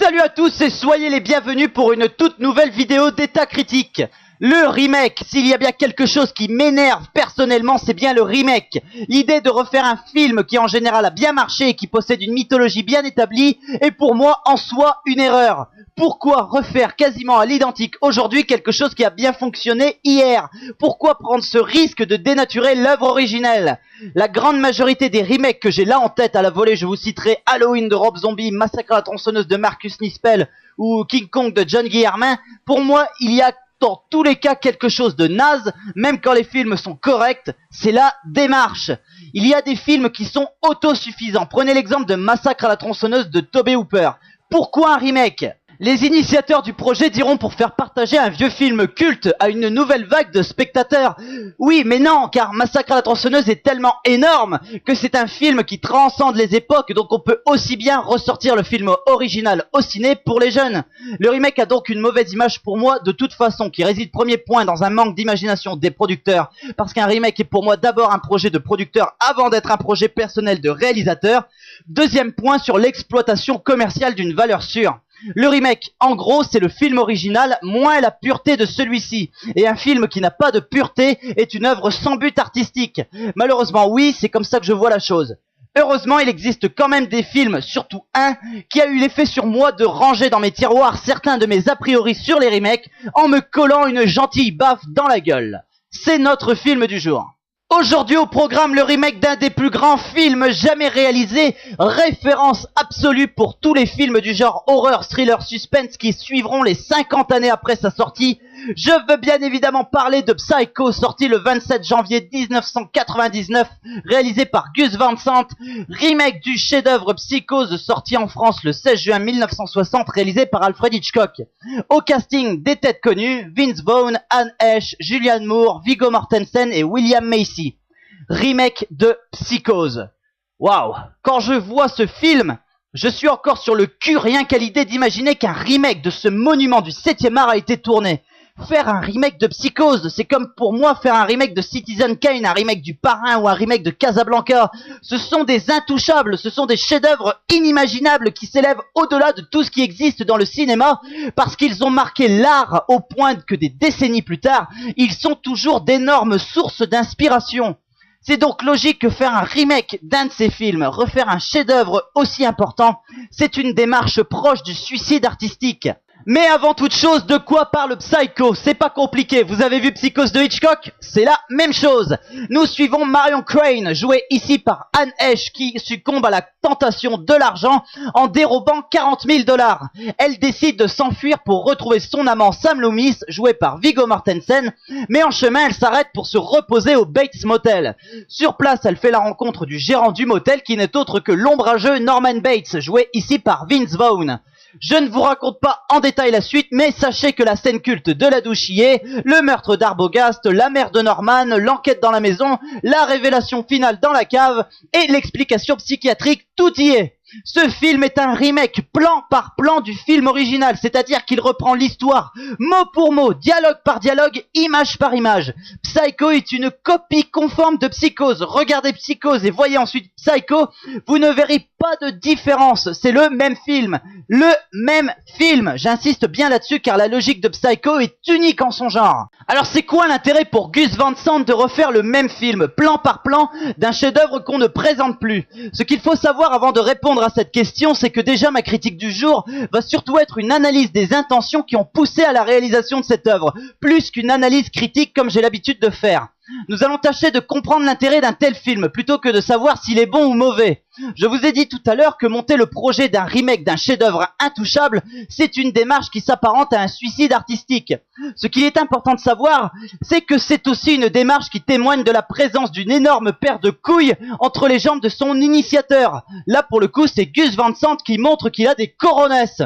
Salut à tous et soyez les bienvenus pour une toute nouvelle vidéo d'état critique. Le remake, s'il y a bien quelque chose qui m'énerve personnellement, c'est bien le remake. L'idée de refaire un film qui en général a bien marché et qui possède une mythologie bien établie est pour moi en soi une erreur. Pourquoi refaire quasiment à l'identique aujourd'hui quelque chose qui a bien fonctionné hier? Pourquoi prendre ce risque de dénaturer l'œuvre originelle? La grande majorité des remakes que j'ai là en tête à la volée, je vous citerai Halloween de Rob Zombie, Massacre à la tronçonneuse de Marcus Nispel ou King Kong de John Guillermin. Pour moi, il y a dans tous les cas quelque chose de naze, même quand les films sont corrects, c'est la démarche. Il y a des films qui sont autosuffisants. Prenez l'exemple de Massacre à la tronçonneuse de Tobe Hooper. Pourquoi un remake ? Les initiateurs du projet diront pour faire partager un vieux film culte à une nouvelle vague de spectateurs. Oui, mais non, car Massacre à la tronçonneuse est tellement énorme que c'est un film qui transcende les époques, donc on peut aussi bien ressortir le film original au ciné pour les jeunes. Le remake a donc une mauvaise image pour moi de toute façon, qui réside premier point dans un manque d'imagination des producteurs, parce qu'un remake est pour moi d'abord un projet de producteur avant d'être un projet personnel de réalisateur. Deuxième point sur l'exploitation commerciale d'une valeur sûre. Le remake, en gros, c'est le film original moins la pureté de celui-ci. Et un film qui n'a pas de pureté est une œuvre sans but artistique. Malheureusement, oui, c'est comme ça que je vois la chose. Heureusement, il existe quand même des films, surtout un, qui a eu l'effet sur moi de ranger dans mes tiroirs certains de mes a priori sur les remakes en me collant une gentille baffe dans la gueule. C'est notre film du jour. Aujourd'hui au programme, le remake d'un des plus grands films jamais réalisés, référence absolue pour tous les films du genre horreur, thriller, suspense qui suivront les 50 années après sa sortie. Je veux bien évidemment parler de Psycho, sorti le 27 janvier 1999, réalisé par Gus Van Sant, remake du chef-d'œuvre Psychose, sorti en France le 16 juin 1960, réalisé par Alfred Hitchcock. Au casting, des têtes connues, Vince Vaughn, Anne Heche, Julianne Moore, Viggo Mortensen et William Macy. Remake de Psychose. Waouh! Quand je vois ce film, je suis encore sur le cul rien qu'à l'idée d'imaginer qu'un remake de ce monument du 7e art a été tourné. Faire un remake de Psychose, c'est comme pour moi faire un remake de Citizen Kane, un remake du Parrain ou un remake de Casablanca. Ce sont des intouchables, ce sont des chefs-d'œuvre inimaginables qui s'élèvent au-delà de tout ce qui existe dans le cinéma parce qu'ils ont marqué l'art au point que des décennies plus tard, ils sont toujours d'énormes sources d'inspiration. C'est donc logique que faire un remake d'un de ces films, refaire un chef-d'œuvre aussi important, c'est une démarche proche du suicide artistique. Mais avant toute chose, de quoi parle Psycho? C'est pas compliqué, vous avez vu Psychose de Hitchcock? C'est la même chose. Nous suivons Marion Crane, jouée ici par Anne Heche, qui succombe à la tentation de l'argent en dérobant 40 000 $. Elle décide de s'enfuir pour retrouver son amant Sam Loomis, joué par Viggo Mortensen, mais en chemin elle s'arrête pour se reposer au Bates Motel. Sur place, elle fait la rencontre du gérant du motel qui n'est autre que l'ombrageux Norman Bates, joué ici par Vince Vaughn. Je ne vous raconte pas en détail la suite, mais sachez que la scène culte de la douche y est, le meurtre d'Arbogast, la mère de Norman, l'enquête dans la maison, la révélation finale dans la cave et l'explication psychiatrique, tout y est. Ce film est un remake plan par plan du film original, c'est-à-dire qu'il reprend l'histoire mot pour mot, dialogue par dialogue, image par image. Psycho est une copie conforme de Psychose. Regardez Psychose et voyez ensuite Psycho, vous ne verrez pas de différence, c'est le même film. Le même film, j'insiste bien là-dessus car la logique de Psycho est unique en son genre. Alors c'est quoi l'intérêt pour Gus Van Sant de refaire le même film, plan par plan, d'un chef-d'œuvre qu'on ne présente plus? Ce qu'il faut savoir avant de répondre à cette question, c'est que déjà ma critique du jour va surtout être une analyse des intentions qui ont poussé à la réalisation de cette œuvre, plus qu'une analyse critique comme j'ai l'habitude de faire. Nous allons tâcher de comprendre l'intérêt d'un tel film, plutôt que de savoir s'il est bon ou mauvais. Je vous ai dit tout à l'heure que monter le projet d'un remake d'un chef-d'œuvre intouchable, c'est une démarche qui s'apparente à un suicide artistique. Ce qu'il est important de savoir, c'est que c'est aussi une démarche qui témoigne de la présence d'une énorme paire de couilles entre les jambes de son initiateur. Là, pour le coup, c'est Gus Van Sant qui montre qu'il a des coronesses.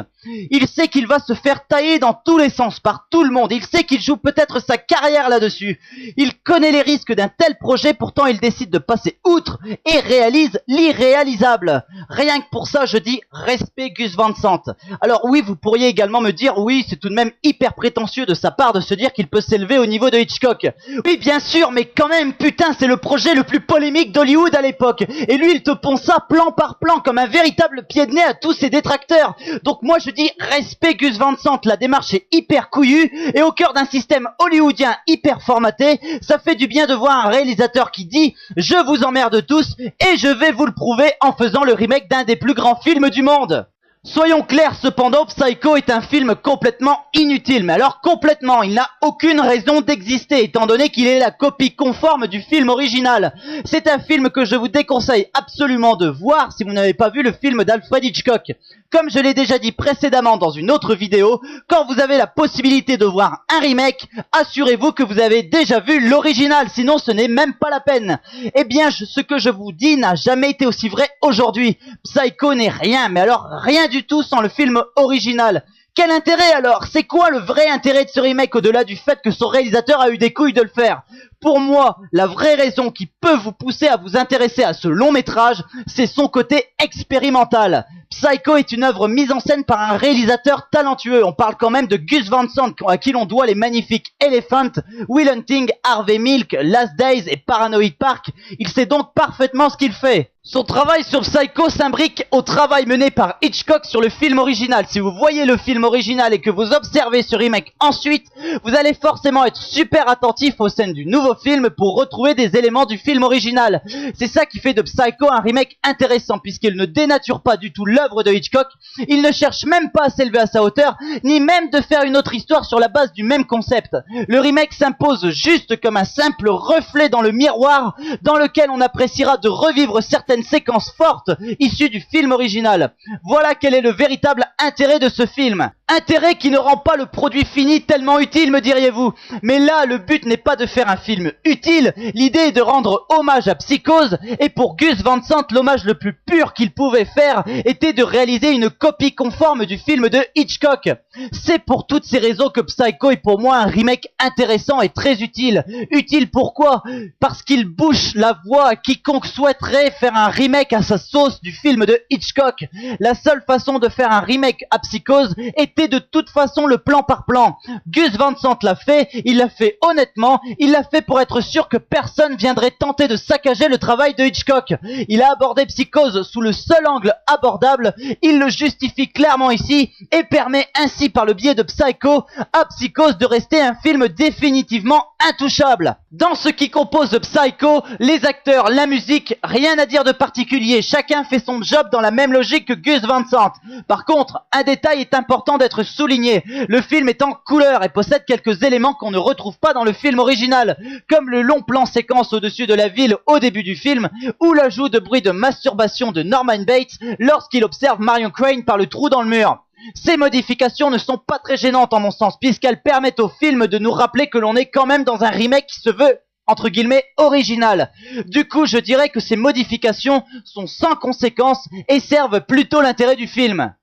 Il sait qu'il va se faire tailler dans tous les sens par tout le monde. Il sait qu'il joue peut-être sa carrière là-dessus. Il connaît les risques d'un tel projet, pourtant il décide de passer outre et réalise l'irréalisable. Rien que pour ça, je dis respect Gus Van Sant. Alors oui, vous pourriez également me dire, oui, c'est tout de même hyper prétentieux de sa part de se dire qu'il peut s'élever au niveau de Hitchcock. Oui, bien sûr, mais quand même, putain, c'est le projet le plus polémique d'Hollywood à l'époque. Et lui, il te pond ça plan par plan comme un véritable pied de nez à tous ses détracteurs. Donc moi, je dis respect Gus Van Sant, la démarche est hyper couillue et au cœur d'un système hollywoodien hyper formaté, ça fait du bien de voir un réalisateur qui dit « Je vous emmerde tous et je vais vous le prouver en faisant le remake d'un des plus grands films du monde ». Soyons clairs cependant, Psycho est un film complètement inutile, mais alors complètement, il n'a aucune raison d'exister étant donné qu'il est la copie conforme du film original. C'est un film que je vous déconseille absolument de voir si vous n'avez pas vu le film d'Alfred Hitchcock. Comme je l'ai déjà dit précédemment dans une autre vidéo, quand vous avez la possibilité de voir un remake, assurez-vous que vous avez déjà vu l'original, sinon ce n'est même pas la peine. Eh bien, ce que je vous dis n'a jamais été aussi vrai aujourd'hui. Psycho n'est rien, mais alors rien du tout sans le film original. Quel intérêt alors? C'est quoi le vrai intérêt de ce remake au-delà du fait que son réalisateur a eu des couilles de le faire? Pour moi, la vraie raison qui peut vous pousser à vous intéresser à ce long métrage, c'est son côté expérimental. Psycho est une œuvre mise en scène par un réalisateur talentueux. On parle quand même de Gus Van Sant, à qui l'on doit les magnifiques Elephant, Will Hunting, Harvey Milk, Last Days et Paranoid Park. Il sait donc parfaitement ce qu'il fait. Son travail sur Psycho s'imbrique au travail mené par Hitchcock sur le film original. Si vous voyez le film original et que vous observez ce remake ensuite, vous allez forcément être super attentif aux scènes du nouveau film pour retrouver des éléments du film original. C'est ça qui fait de Psycho un remake intéressant puisqu'il ne dénature pas du tout l'œuvre de Hitchcock, il ne cherche même pas à s'élever à sa hauteur, ni même de faire une autre histoire sur la base du même concept. Le remake s'impose juste comme un simple reflet dans le miroir dans lequel on appréciera de revivre certaines séquences fortes issues du film original. Voilà quel est le véritable intérêt de ce film. Intérêt qui ne rend pas le produit fini tellement utile, me diriez-vous. Mais là, le but n'est pas de faire un film utile, l'idée est de rendre hommage à Psychose, et pour Gus Van Sant, l'hommage le plus pur qu'il pouvait faire était de réaliser une copie conforme du film de Hitchcock. C'est pour toutes ces raisons que Psycho est pour moi un remake intéressant et très utile. Utile pourquoi? Parce qu'il bouche la voie à quiconque souhaiterait faire un remake à sa sauce du film de Hitchcock. La seule façon de faire un remake à Psychose est respecter de toute façon le plan par plan. Gus Van Sant l'a fait, il l'a fait honnêtement, il l'a fait pour être sûr que personne viendrait tenter de saccager le travail de Hitchcock. Il a abordé Psychose sous le seul angle abordable, il le justifie clairement ici et permet ainsi par le biais de Psycho à Psychose de rester un film définitivement intouchable. Dans ce qui compose Psycho, les acteurs, la musique, rien à dire de particulier, chacun fait son job dans la même logique que Gus Van Sant. Par contre, un détail est important d'être souligné, le film est en couleur et possède quelques éléments qu'on ne retrouve pas dans le film original, comme le long plan séquence au-dessus de la ville au début du film, ou l'ajout de bruit de masturbation de Norman Bates lorsqu'il observe Marion Crane par le trou dans le mur. Ces modifications ne sont pas très gênantes en mon sens, puisqu'elles permettent au film de nous rappeler que l'on est quand même dans un remake qui se veut, entre guillemets, original. Du coup, je dirais que ces modifications sont sans conséquence et servent plutôt l'intérêt du film.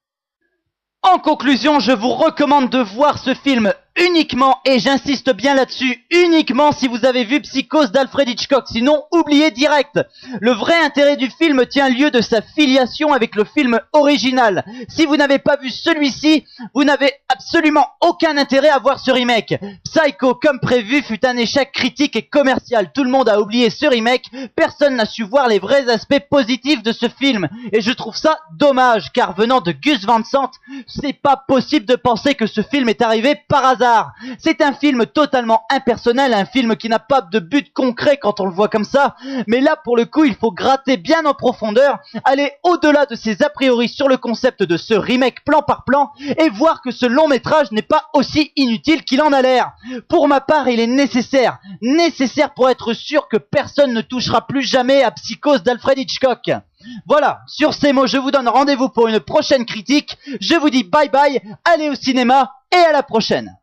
En conclusion, je vous recommande de voir ce film uniquement, et j'insiste bien là-dessus, uniquement si vous avez vu Psychose d'Alfred Hitchcock, sinon oubliez direct. Le vrai intérêt du film tient lieu de sa filiation avec le film original. Si vous n'avez pas vu celui-ci, vous n'avez absolument aucun intérêt à voir ce remake. Psycho, comme prévu, fut un échec critique et commercial. Tout le monde a oublié ce remake, personne n'a su voir les vrais aspects positifs de ce film. Et je trouve ça dommage, car venant de Gus Van Sant, c'est pas possible de penser que ce film est arrivé par hasard. C'est un film totalement impersonnel, un film qui n'a pas de but concret quand on le voit comme ça, mais là pour le coup il faut gratter bien en profondeur, aller au-delà de ses a priori sur le concept de ce remake plan par plan et voir que ce long métrage n'est pas aussi inutile qu'il en a l'air. Pour ma part, il est nécessaire pour être sûr que personne ne touchera plus jamais à Psychose d'Alfred Hitchcock. Voilà, sur ces mots je vous donne rendez-vous pour une prochaine critique, je vous dis bye bye, allez au cinéma et à la prochaine.